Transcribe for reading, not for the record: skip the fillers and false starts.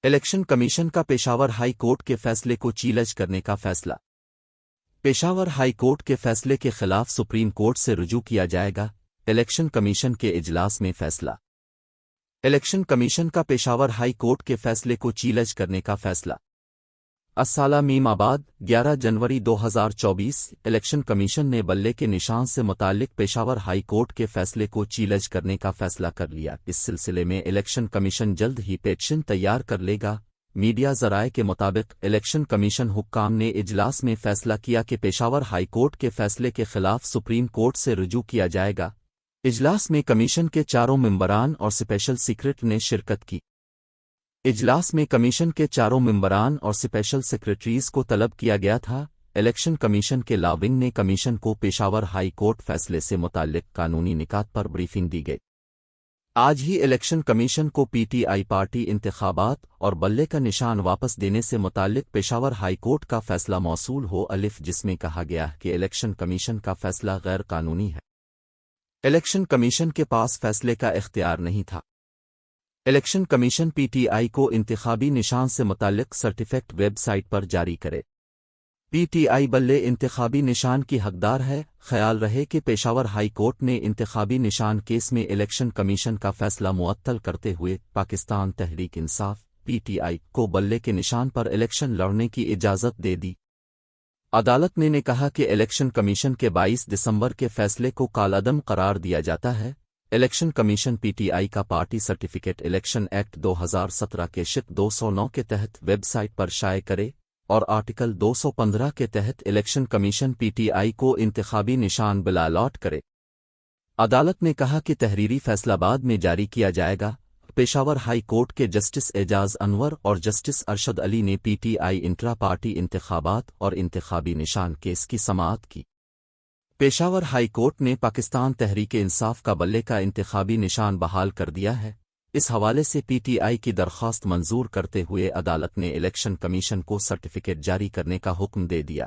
Election commission کا Peshawar high court کے فیصلے کو چیلنج کرنے کا فیصلہ۔ پشاور ہائی کورٹ کے فیصلے کے خلاف سپریم کورٹ سے رجوع کیا جائے گا، الیکشن کمیشن کے اجلاس میں فیصلہ۔ الیکشن کمیشن کا پشاور ہائی کورٹ کے فیصلے کو چیلنج کرنے کا فیصلہ۔ الصالح میم آباد 11 جنوری 2024 الیکشن کمیشن نے بلے کے نشان سے متعلق پشاور ہائی کورٹ کے فیصلے کو چیلنج کرنے کا فیصلہ کر لیا۔ اس سلسلے میں الیکشن کمیشن جلد ہی پیٹیشن تیار کر لے گا۔ میڈیا ذرائع کے مطابق الیکشن کمیشن حکام نے اجلاس میں فیصلہ کیا کہ پشاور ہائی کورٹ کے فیصلے کے خلاف سپریم کورٹ سے رجوع کیا جائے گا۔ اجلاس میں کمیشن کے چاروں ممبران اور اسپیشل سیکرٹ نے شرکت کی۔ اجلاس میں کمیشن کے چاروں ممبران اور اسپیشل سیکرٹریز کو طلب کیا گیا تھا۔ الیکشن کمیشن کے لا ونگ نے کمیشن کو پشاور ہائی کورٹ فیصلے سے متعلق قانونی نکات پر بریفنگ دی گئی۔ آج ہی الیکشن کمیشن کو پی ٹی آئی پارٹی انتخابات اور بلے کا نشان واپس دینے سے متعلق پشاور ہائی کورٹ کا فیصلہ موصول ہو جس میں کہا گیا کہ الیکشن کمیشن کا فیصلہ غیر قانونی ہے۔ الیکشن کمیشن کے پاس فیصلے کا اختیار نہیں تھا۔ Election commission P T I کو انتخابی نشان سے متعلق سرٹیفکیٹ ویب سائٹ پر جاری کرے۔ پی ٹی آئی بلے انتخابی نشان کی حقدار ہے۔ خیال رہے کہ پشاور ہائی کورٹ نے انتخابی نشان کیس میں الیکشن کمیشن کا فیصلہ معطل کرتے ہوئے Pakistan Tehreek Insaf P T I کو بلے کے نشان پر الیکشن لڑنے کی اجازت دے دی۔ عدالت نے کہا کہ الیکشن کمیشن کے 22 دسمبر کے فیصلے کو کالعدم قرار دیا جاتا ہے۔ Election commission P T I کا پارٹی سرٹیفکیٹ الیکشن ایکٹ 2017 کے شق 209 کے تحت ویب سائٹ پر شائع کرے اور آرٹیکل 215 کے تحت election commission P T I کو انتخابی نشان بلا لاٹ کرے۔ عدالت نے کہا کہ تحریری فیصلہ بعد میں جاری کیا جائے گا۔ پشاور ہائی کورٹ کے جسٹس اعجاز انور اور جسٹس ارشد علی نے P T I intra party انتخابات اور انتخابی نشان کیس کی سماعت کی۔ پشاور ہائی کورٹ نے پاکستان تحریک انصاف کا بلے کا انتخابی نشان بحال کر دیا ہے۔ اس حوالے سے پی ٹی آئی کی درخواست منظور کرتے ہوئے عدالت نے الیکشن کمیشن کو سرٹیفکیٹ جاری کرنے کا حکم دے دیا۔